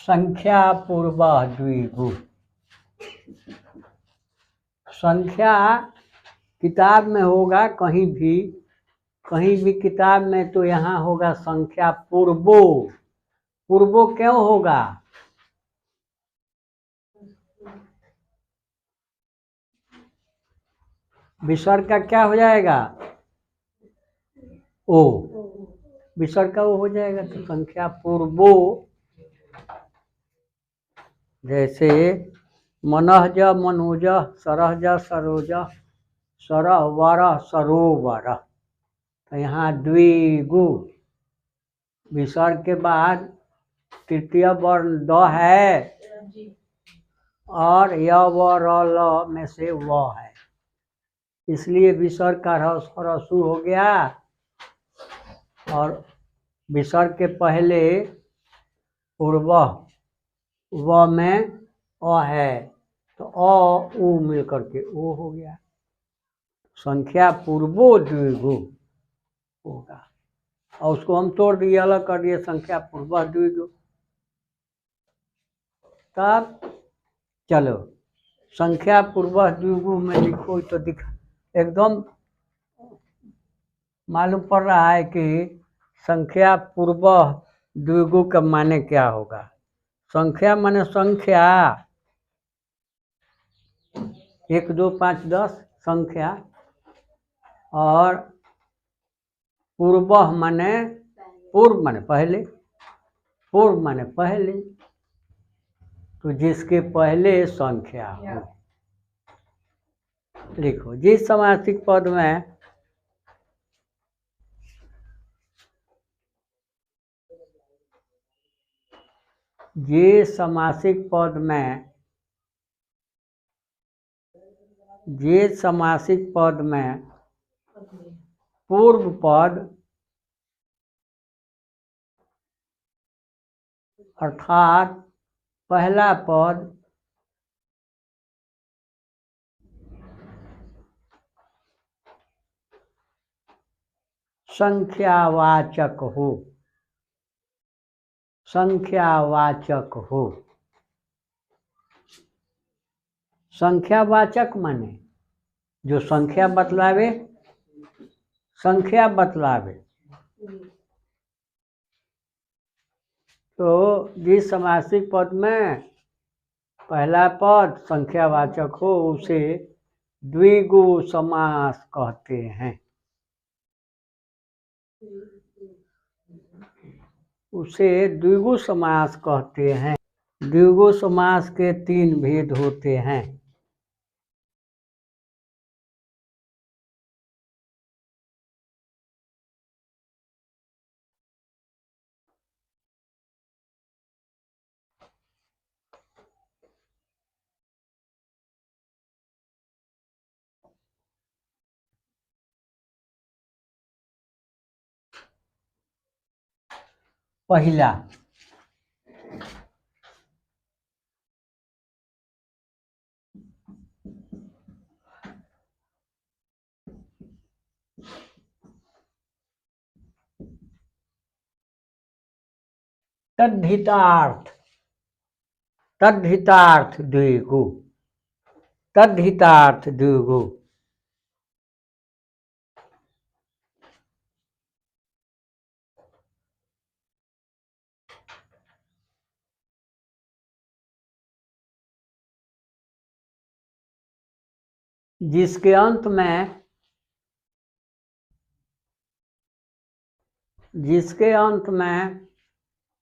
संख्या पूर्व द्विगु। संख्या किताब में होगा कहीं भी किताब में, तो यहाँ होगा संख्या पूर्वो। पूर्वो क्यों होगा? विसर्ग का क्या हो जाएगा? ओ। विसर्ग का वो हो जाएगा, तो संख्या पूर्वो। जैसे मनहज मनोज, सरहज सरोज, सरह वरह सरोवर। तो यहाँ द्विगु। विसर्ग के बाद तृतीय वर्ण द है और य व र ल में से व है, इसलिए विसर्ग का रसु हो गया। और विसर्ग के पहले पूर्व व में अ है, तो अ उ मिल करके ओ हो गया। संख्या पूर्वो द्विगु होगा, और उसको हम तोड़ दिए, अलग कर दिए, संख्या पूर्व द्विगु। तब चलो संख्या पूर्व द्विगु में लिखो, तो एकदम मालूम पड़ रहा है कि संख्या पूर्व द्विगु का माने क्या होगा। संख्या माने संख्या 1 2 5 10 संख्या, और पूर्व माने पूर्व माने पहले, पूर्व माने पहले, तो जिसके पहले संख्या हो। लिखो जिस समासिक पद में समासिक पद में पूर्व पद अर्थात पहला पद संख्यावाचक हो, संख्यावाचक हो। संख्यावाचक माने जो संख्या बतलावे, संख्या बतलावे। तो जिस समासिक पद में पहला पद संख्यावाचक हो, उसे द्विगु समास कहते हैं। उसे द्विगु समास कहते हैं। द्विगु समास के 3 भेद होते हैं। पहला तद्धितार्थ, तद्धितार्थ द्विगु, तद्धितार्थ द्विगु। जिसके अंत में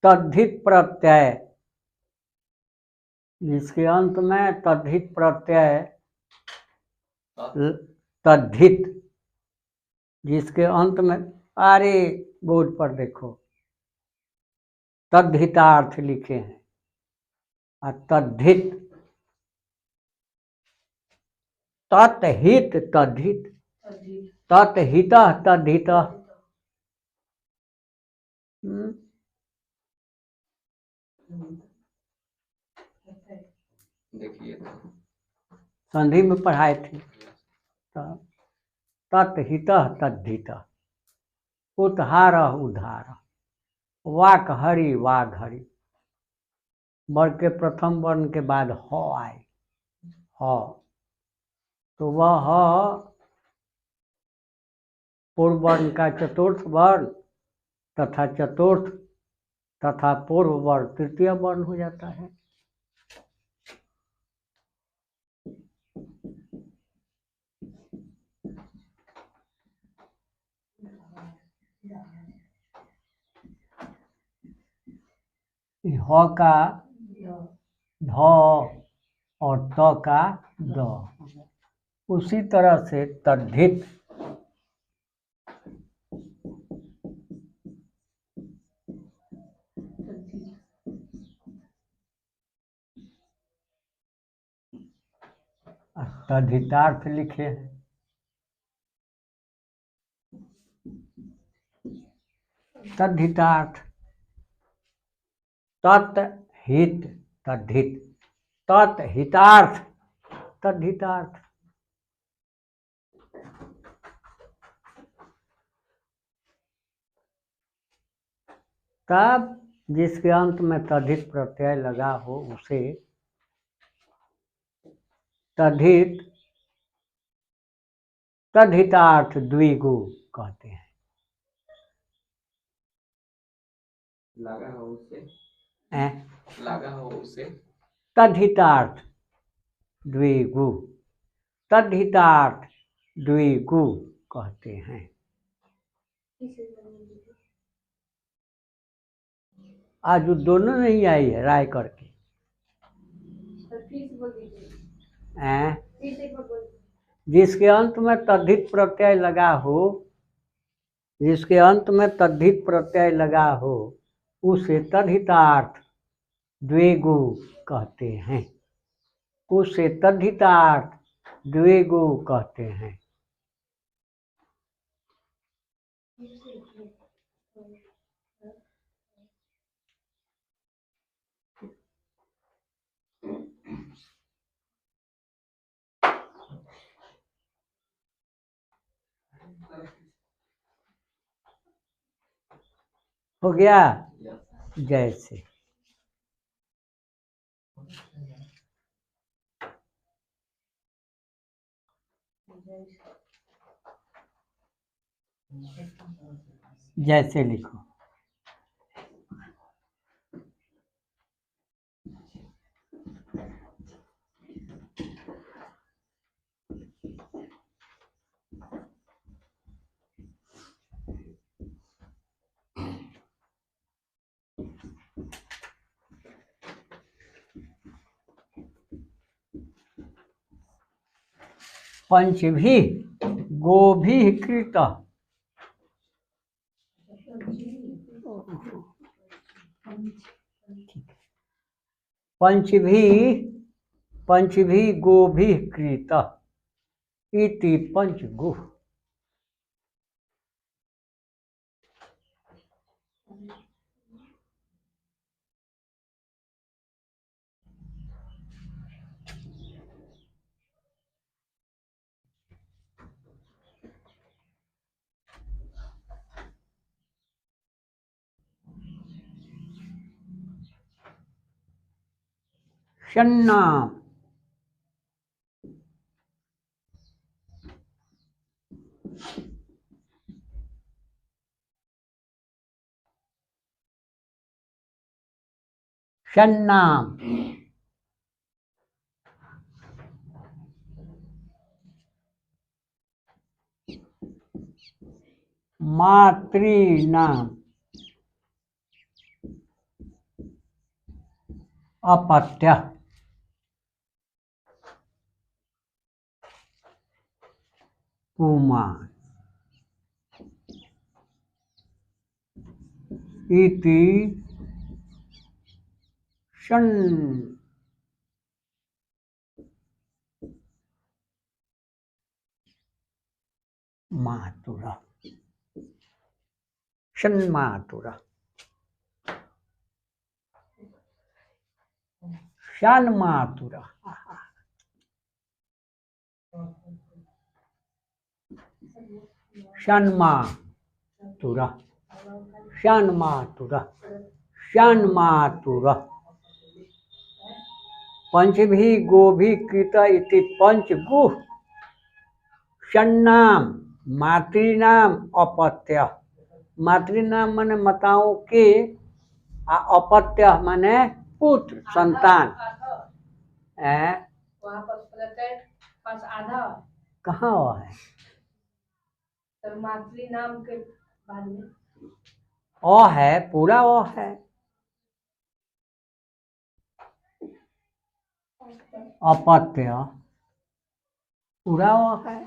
तद्धित प्रत्यय, जिसके अंत में तद्धित प्रत्यय, तद्धित, जिसके अंत में, अरे बोर्ड पर देखो तद्धितार्थ लिखे हैं, और तद्धित, तत्हित तद्धित, तत्हित तद्धित। देखिए संधि में पढ़ाए थे। तत्हित तद्धित, उद्धार उद्धार, वाक हरि वाघ हरि। वर्ग के प्रथम वर्ण के बाद ह आए, ह, तो वह पूर्व वर्ण का चतुर्थ वर्ण तथा चतुर्थ तथा पूर्व वर्ण तृतीय वर्ण हो जाता है। ह का ध और त का द। उसी तरह से तद्धित तद्धितार्थ लिखे हैं। तद्धितार्थ तत्हित तद्धित, तत्हितार्थ तद्धितार्थ। तब जिसके अंत में तद्धित प्रत्यय लगा हो उसे तद्धित तद्धितार्थ द्विगु कहते हैं। लगा हो उसे, हैं? लगा हो उसे तद्धितार्थ द्विगु, तद्धितार्थ द्विगु कहते हैं। आज दोनों नहीं आई है राय करके। हैं? जिसके अंत में तद्धित प्रत्यय लगा हो, जिसके अंत में तद्धित प्रत्यय लगा हो उसे तद्धितार्थ द्विगु कहते हैं। उसे तद्धितार्थ द्विगु कहते हैं। हो गया? जैसे जैसे लिखो। पंचभी गोभिकृत, पंचभी गोभिकृत इति पंचगु। षण्णाम षण्णाम मातृनाम अपत्य पुमान इति षण् मातुरा, षण्मातुरा, षण्मातुरा, षण्मातुरा, षण्मातुरा, षण्मातुरा। पंचभी गोभी कृत इति पंचगुह षण्णाम मातृनाम अपत्य। मातृनाम माने माताओं के, अपत्य माने पुत्र संतान। वहाँ पर पास आधा कहाँ हुआ है? तो मातृ नाम के बाद में है, पूरा है। अपत्य पूरा है।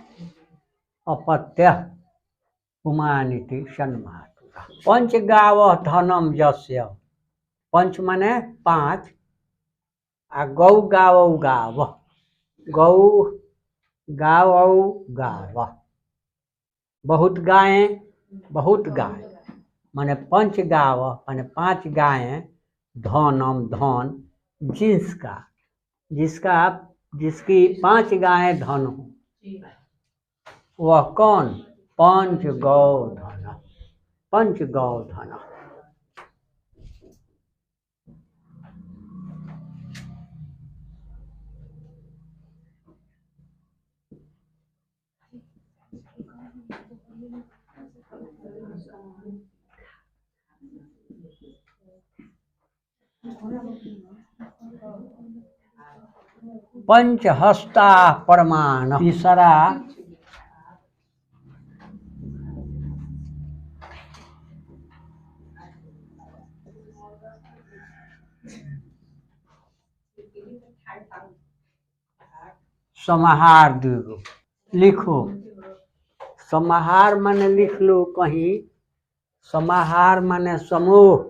अपत्य पुमानिति सन्मातुरा। पंच गाव धनम यस्य। पंच माने 5 आ गौ गाव गाव। गौ गाव गाव बहुत गायें, बहुत गाय माने पंच गाव माने 5 गायें। धनम धन जिसकी 5 गायें धन हो, वह कौन? पंच गौधन। पंच गौधन। पंचहस्ता परमाण। तीसरा समाहार दीर्घ। लिखो समाहार माने लिख लो कहीं। समाहार माने समूह।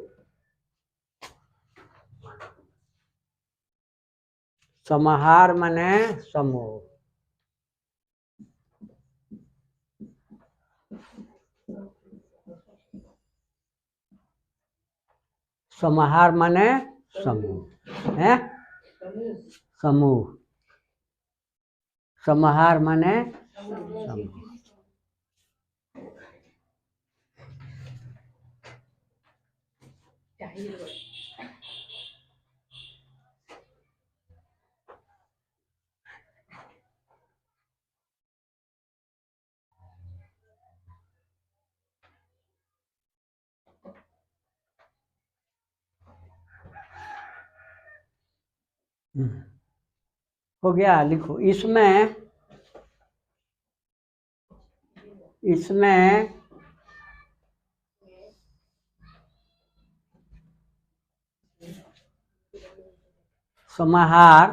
समाहार माने समूह। समाहार माने समूह है। समूह। समाहार माने समूह। हो गया। लिखो इसमें समाहार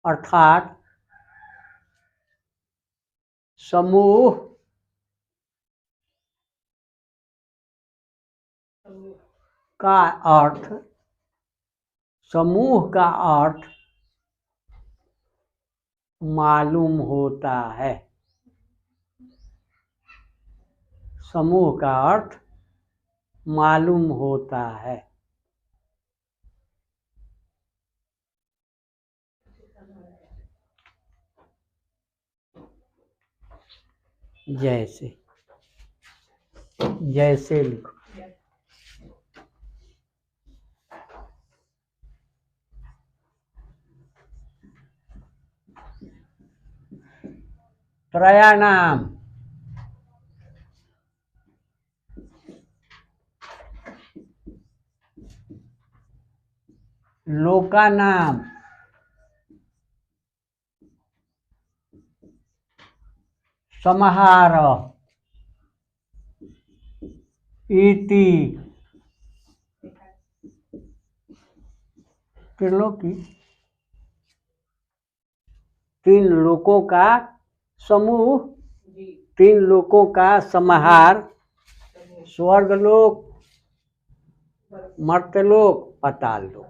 अर्थात समूह का अर्थ, समूह का अर्थ मालूम होता है। समूह का अर्थ मालूम होता है। जैसे जैसे लिखो। त्रयाणाम लोकानाम समाहार इति त्रिलोकी। 3 लोकों का समूह, 3 लोकों का समाहार। स्वर्गलोक, मर्त्यलोक, पाताल लोक।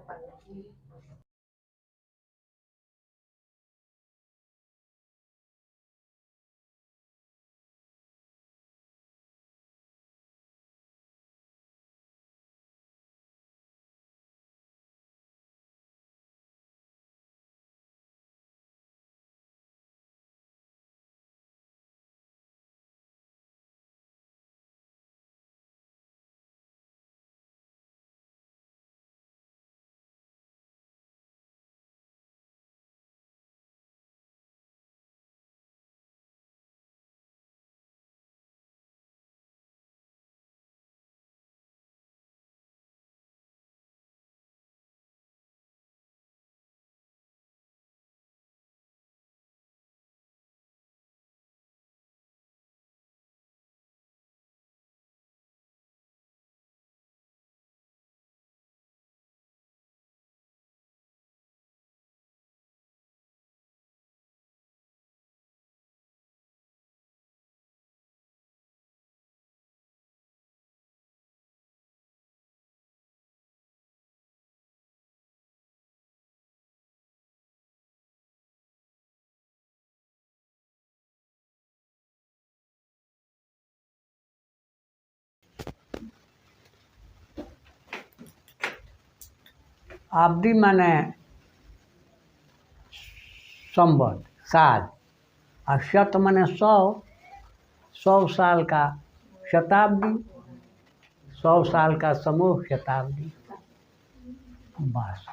आब्दी माने संवत साल, और शत माने 100 साल का शताब्दी, 100 साल का समूह शताब्दी। बस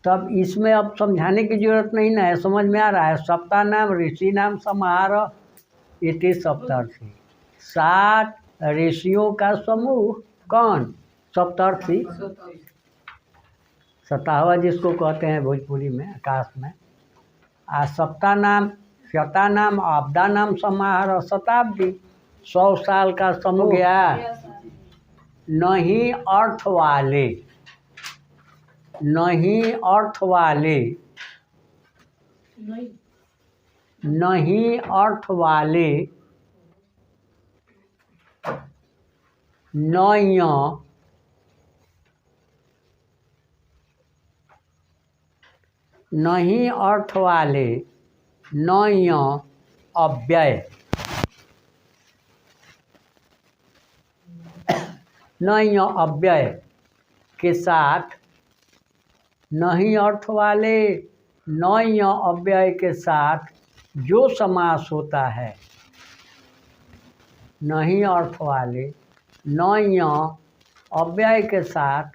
तब इसमें अब समझाने की जरूरत नहीं ना है, समझ में आ रहा है। सप्ताह नाम ऋषि नाम समारोह इति सप्तर्षि, 7 ऋषियों का समूह। कौन? सप्तर्षि, 27वां जिसको कहते हैं भोजपुरी में, आकाश में। सप्ताह नाम, शता नाम, आपदा नाम समारोह शताब्दी, 100 साल का समूह गया। नहीं अर्थ वाले, नहीं अर्थ वाले, नहीं अर्थ वाले, नय, नहीं अर्थ वाले, नय अव्यय, नय अव्यय के साथ, नहीं अर्थ वाले नय अव्यय के साथ जो समास होता है, नहीं अर्थ वाले नय अव्यय के साथ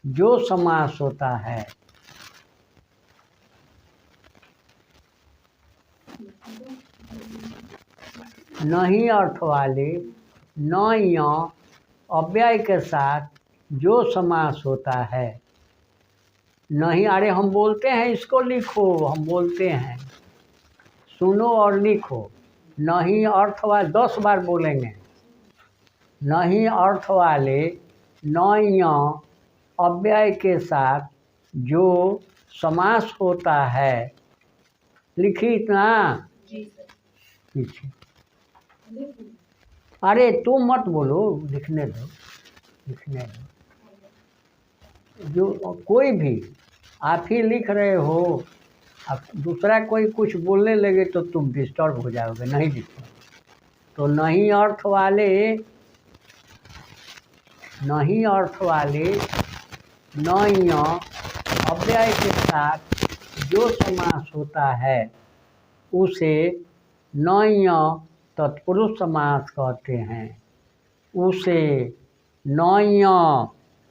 जो समास होता है, नहीं अर्थ वाले नय अव्यय के साथ जो समास होता है। नहीं, अरे हम बोलते हैं, इसको लिखो, हम बोलते हैं, सुनो और लिखो। नहीं अर्थ वाले 10 बार बोलेंगे। नहीं अर्थ वाले नय अव्यय के साथ जो समास होता है। लिखी इतना? पीछे अरे तुम मत बोलो, लिखने दो, लिखने दो। जो कोई भी आप ही लिख रहे हो, अब दूसरा कोई कुछ बोलने लगे तो तुम डिस्टर्ब हो जाओगे, नहीं लिखो। तो नहीं अर्थ वाले, नहीं अर्थ वाले नय अव्यय के साथ जो समास होता है उसे नय तत्पुरुष समास कहते हैं। उसे नय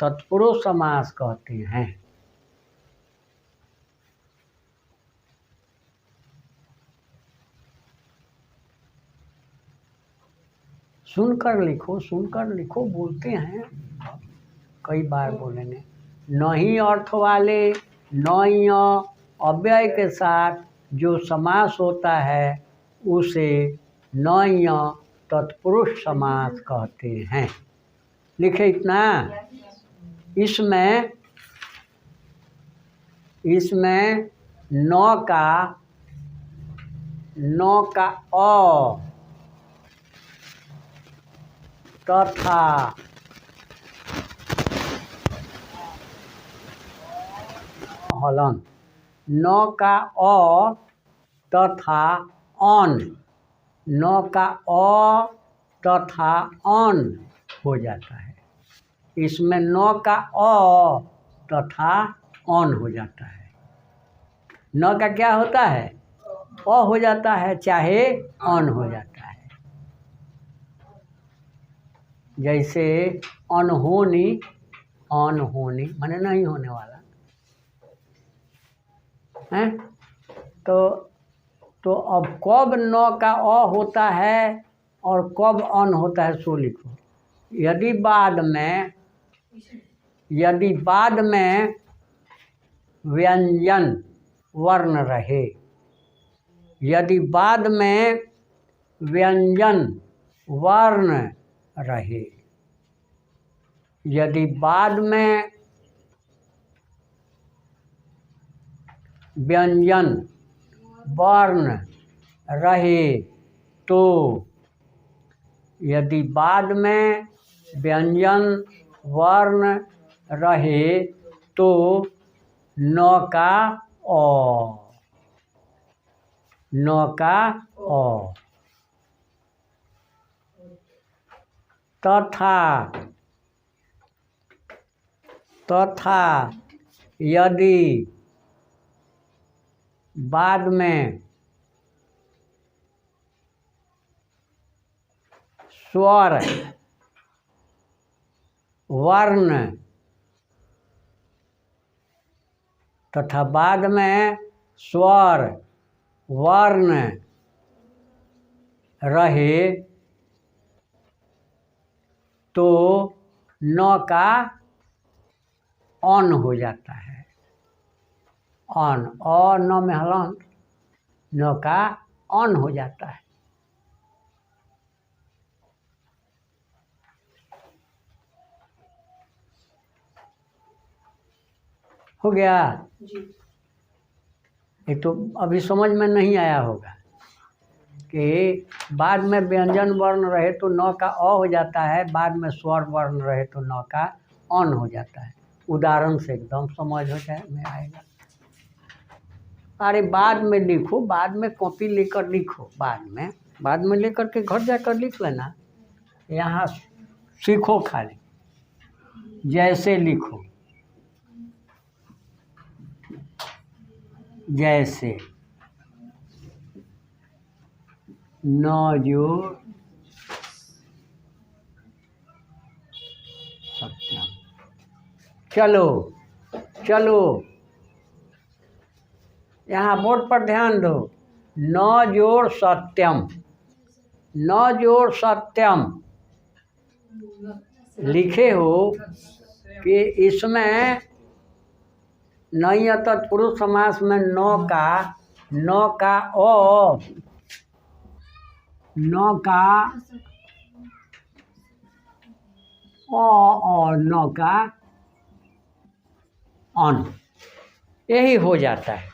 तत्पुरुष समास कहते हैं। सुनकर लिखो, सुनकर लिखो, बोलते हैं, कई बार बोलेंगे। नहीं अर्थ वाले नय अव्यय के साथ जो समास होता है उसे नय तत्पुरुष समास कहते हैं। लिखे इतना? इसमें न का अ तथा हलन, न का अ तथा अन, न का अ तथा अन हो जाता है। इसमें न का अ तथा अन हो जाता है। न का क्या होता है? अ हो जाता है, चाहे अन हो जाता है। जैसे अनहोनी, अनहोनी माने नहीं होने वाला है। तो अब कब न का अ होता है और कब अन होता है सो लिखो। यदि बाद में व्यंजन वर्ण रहे, यदि बाद में व्यंजन वर्ण रहे, यदि बाद में व्यंजन वर्ण रहे तो, यदि बाद में व्यंजन वर्ण रहे तो न का अ, न का अ, तथा यदि बाद में स्वर वर्ण तथा बाद में स्वर वर्ण रहे तो न का अन हो जाता है। अन और न में हलंत न का अन हो जाता है। हो गया। जी। एक तो अभी समझ में नहीं आया होगा कि बाद में व्यंजन वर्ण रहे तो न का अ हो जाता है, बाद में स्वर वर्ण रहे तो न का अन हो जाता है। उदाहरण से एकदम समझ हो जाए में आएगा। अरे बाद में लिखो, बाद में कॉपी लेकर लिखो, बाद में लेकर के घर जाकर लिख लेना। यहाँ सीखो खाली, जैसे लिखो, जैसे न जोड़ सत्यम। चलो चलो यहाँ बोर्ड पर ध्यान दो। न जोड़ सत्यम, न जोड़ सत्यम लिखे हो कि इसमें नहीं तत्पुरुष समास में न का अ, न का अ और न का अन, यही हो जाता है,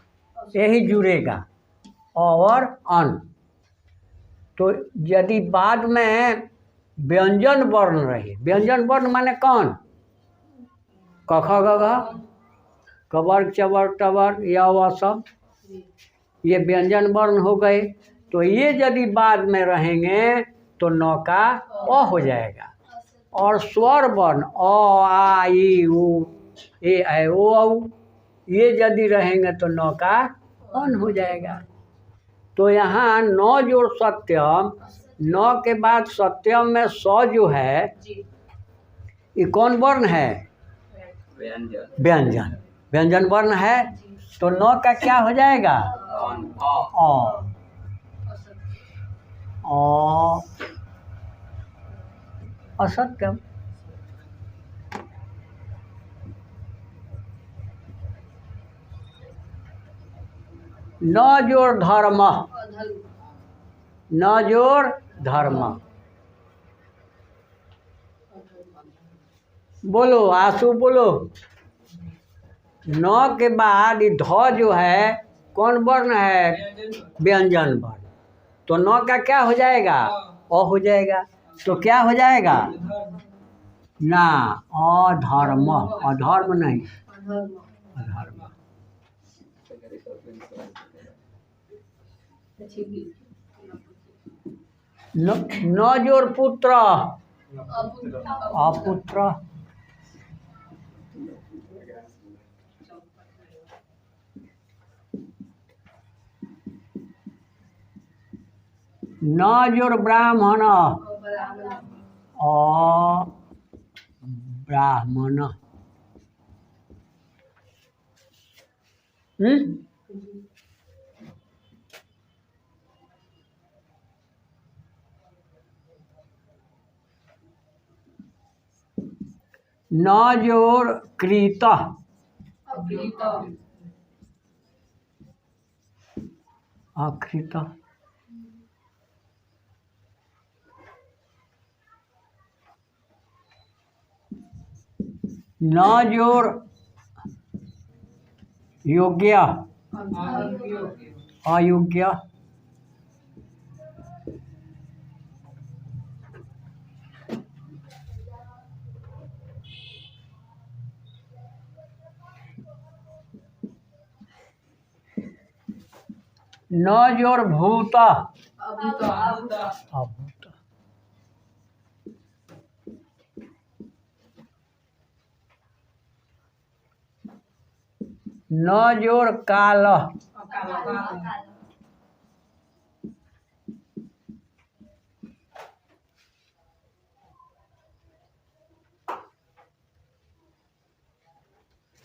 यही जुड़ेगा और अन। तो यदि बाद में व्यंजन वर्ण रहे, व्यंजन वर्ण माने कौन? क ख ग घ, कबर चबर टबर या वह सब, ये व्यंजन वर्ण हो गए। तो ये यदि बाद में रहेंगे तो न का अ हो जाएगा। और स्वर वर्ण अ आ ई उ ए ऐ ओ औ, ये यदि रहेंगे तो न का अन हो जाएगा। तो यहाँ न जोड़ सत्यम, न के बाद सत्यम में स जो है ये कौन वर्ण है? व्यंजन। व्यंजन, व्यंजन वर्ण है। तो न का क्या हो जाएगा? असत्यम। न जोड़ धर्म, न जोड़ धर्म। बोलो आंसू बोलो। न के बाद ये ध जो है कौन वर्ण है? व्यंजन वर्ण। तो न का क्या हो जाएगा? अ हो जाएगा। तो क्या हो जाएगा? ना, अधर्म, अधर्म नहीं, अधर्म। न जोड़ पुत्र, अपुत्र। न जोड़ ब्राह्मण, ब्राह्मण। न जोड़ कृत, अकृत। न जोड़ योग्य, अयोग्य। न जोड़ भूत, अभूत। न जोड़ काल,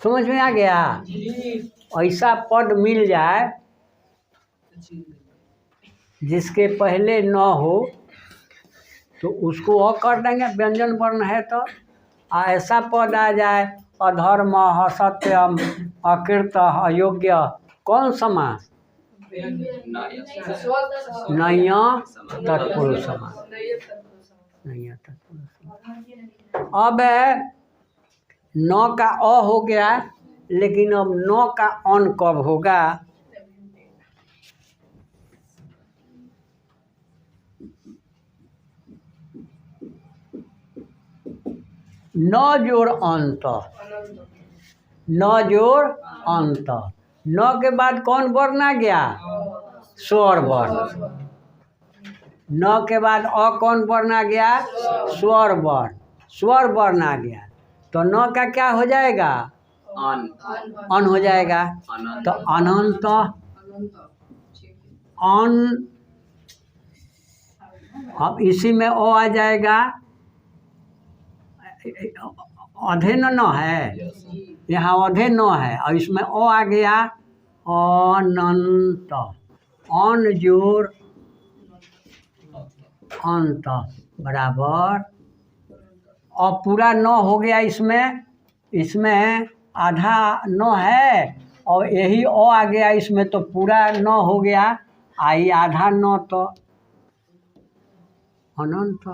समझ में आ गया। ऐसा पद मिल जाए जिसके पहले न हो तो उसको अ कर देंगे, व्यंजन वर्ण है तो। ऐसा पद आ जाए अधर्म, असत्यम, अकृत, अयोग्य, कौन समास? नय तत्पुरुष समास। नय तत्पुरुष समास। अब न का अ हो गया, लेकिन अब न का अन कब होगा? न जोड़ अंत, न जोड़ अंत। न के बाद कौन वर्ण आ गया? स्वर वर्ण। न के बाद अ कौन वर्ण आ गया? स्वर वर्ण। स्वर वर्ण आ गया तो न का क्या हो जाएगा? अन हो जाएगा। तो अनंत, अन, अब इसी में ओ आ जाएगा। अधे न है, यहाँ अधे न है और इसमें ओ आ गया अनंत। अन जोड़ अंत बराबर, और पूरा न हो गया इसमें। इसमें आधा न है और यही ओ आ गया इसमें, तो पूरा न हो गया। आई आधा न तो अनंत।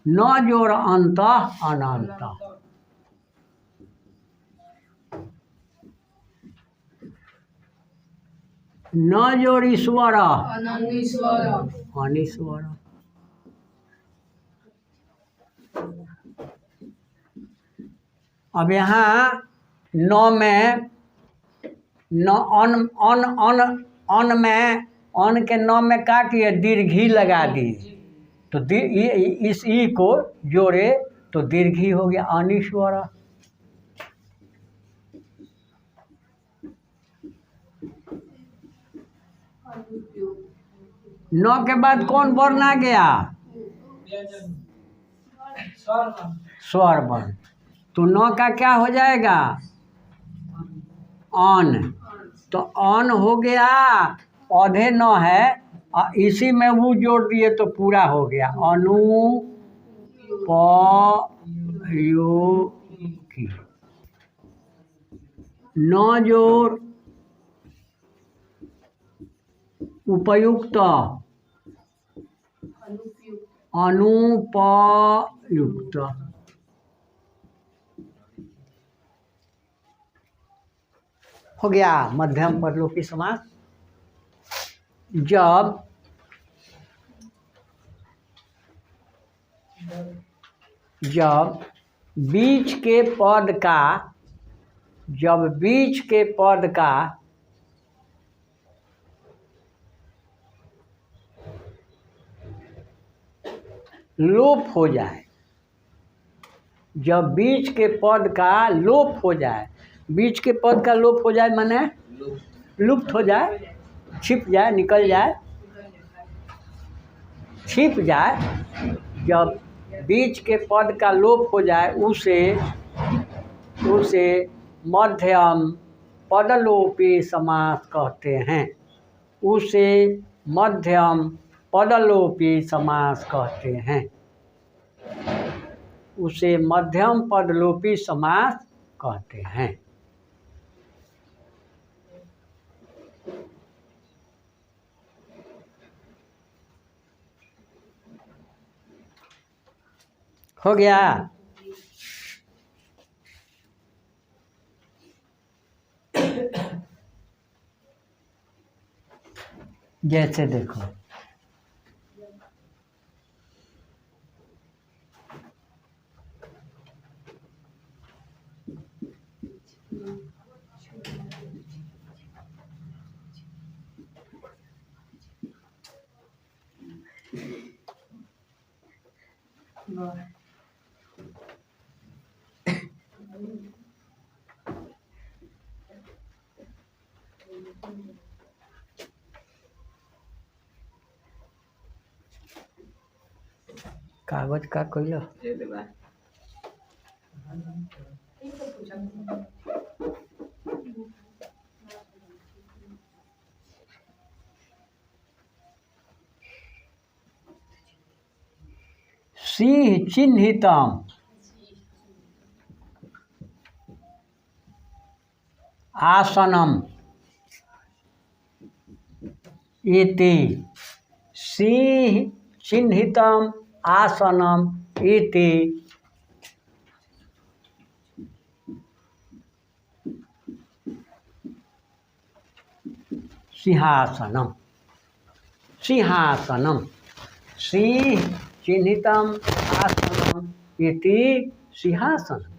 न जोड़ अंत अनंत। न जोड़ ईश्वर अनीश्वर। अब यहाँ न में न अन अन अन अन में, अन के न में क्या किए? दीर्घी लगा दिए तो इस ई को जोड़े तो दीर्घी हो गया अनीश्वर। न के बाद कौन वर्ण आ गया? स्वर वर्ण। तो न का क्या हो जाएगा? अन। तो अन हो गया, अधे न है और इसी में वो जोड़ दिए तो पूरा हो गया अनु प यो की। न जोड़ उपयुक्त अनुपयुक्त। हो गया मध्यम पदलोपी समास। जब बीच के पद का, जब बीच के पद का लोप हो जाए, जब बीच के पद का लोप हो जाए, बीच के पद का लोप हो जाए माने लुप्त हो जाए, छिप जाए, निकल जाए, छिप जाए। जब बीच के पद का लोप हो जाए उसे मध्यम पदलोपी समास कहते हैं। उसे मध्यम पदलोपी समास कहते हैं। उसे मध्यम पदलोपी समास कहते हैं। हो गया। जैसे देखो कागज का कोइला ये ले बा सिंह चिन्हितम आसनम इति सिंह चिन्हितम आसनम इति सिंहासनम सिंहासनम सिंह चिन्हितम आसनम इति सिंहासनम।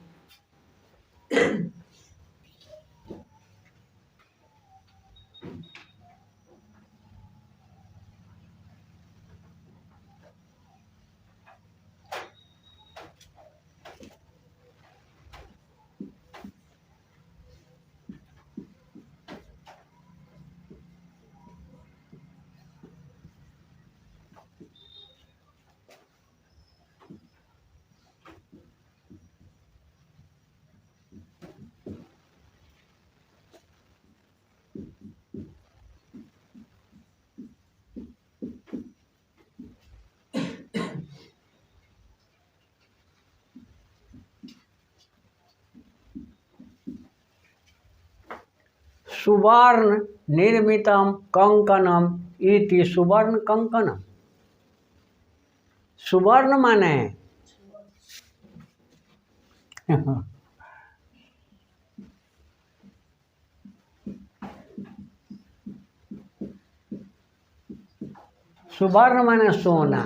सुवर्ण निर्मितम कंकणम इति सुवर्ण कंकणम। सुवर्ण माने सुवर्ण माने सोना।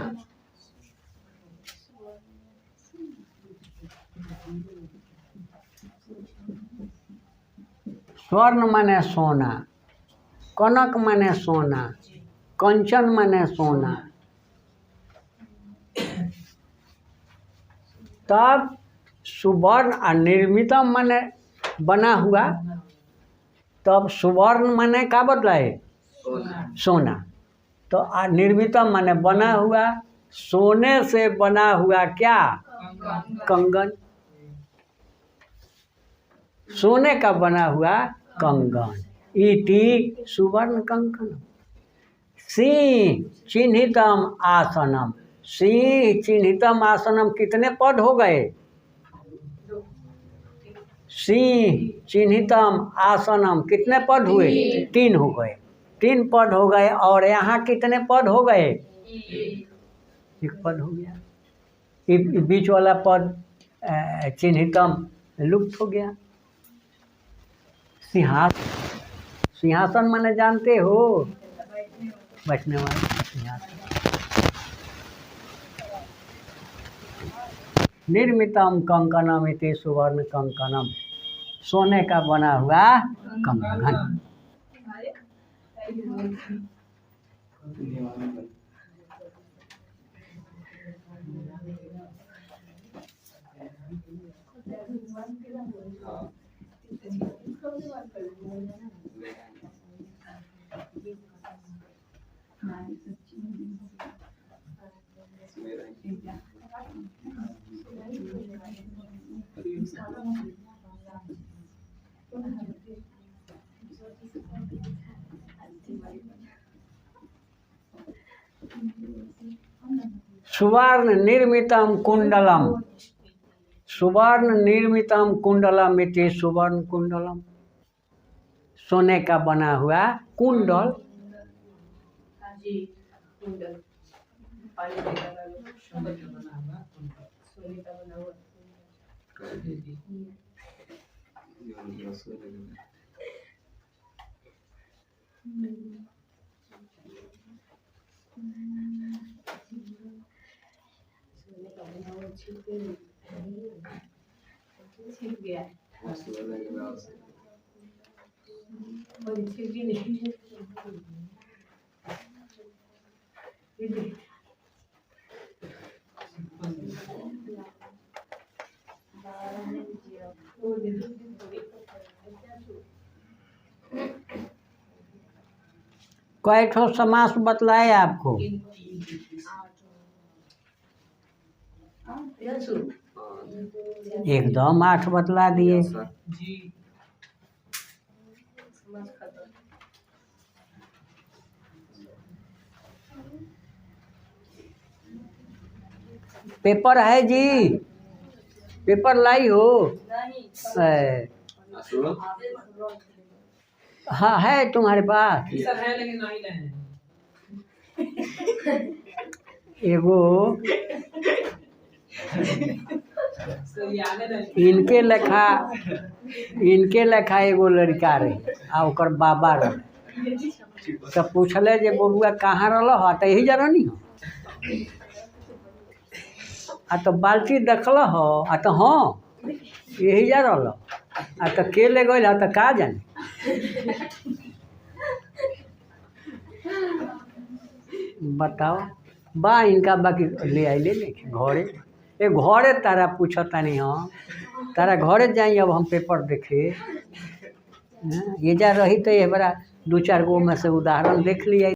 स्वर्ण माने सोना, कनक माने सोना, कंचन माने सोना। तब सुवर्ण और निर्मितम माने बना हुआ, तब सुवर्ण माने का बदला है सोना। तो निर्मितम माने बना हुआ, सोने से बना हुआ क्या कंगन, सोने का बना हुआ कंगन इति सुवर्ण कंकण। सिंह चिन्हितम आसनम, सिंह चिन्हितम आसनम कितने पद हो गए? सिंह चिन्हितम आसनम कितने पद हुए? 3 हो गए, 3 पद हो गए। और यहाँ कितने पद हो गए? 1 पद हो गया। बीच वाला पद चिन्हितम लुप्त हो गया। सिंहासन, सिंहासन माने जानते हो, बैठने वाला सिंहासन। निर्मितम कंकणम इति सुवर्ण कंकणम, सोने का बना हुआ कंगन। सुवर्ण निर्मितम कुंडलम, सुवर्ण निर्मितम कुंडलम इति सुवर्ण कुंडलम, सोने का बना हुआ कुंडल। कई ठो समास बतलाए आपको? एकदम 8 बतला दिए। समाज खत्म। पेपर है जी? पेपर लाई हो? नहीं है। सुनो हाँ है तुम्हारे पास? सब है लेकिन नहीं है। एगो तो याद नहीं। इनके लेखा एगो लड़का रहे आ ओकर बाबा रहे। तो पूछले जे बबुआ कहाँ रह तो यही जा रहनी हो आ तो बाल्टी देखल हो आ तो हाँ यही जा रहा आ तो के ले गई तो का जाने। बताओ बा इनका बाकी ले आइले नहीं घरे। ए घरे तारा पूछता नहीं हम तारा घरे जाई अब हम पेपर देखे। ये जा रही तो ये बड़ा 2-4 गो में से उदाहरण देख लिया।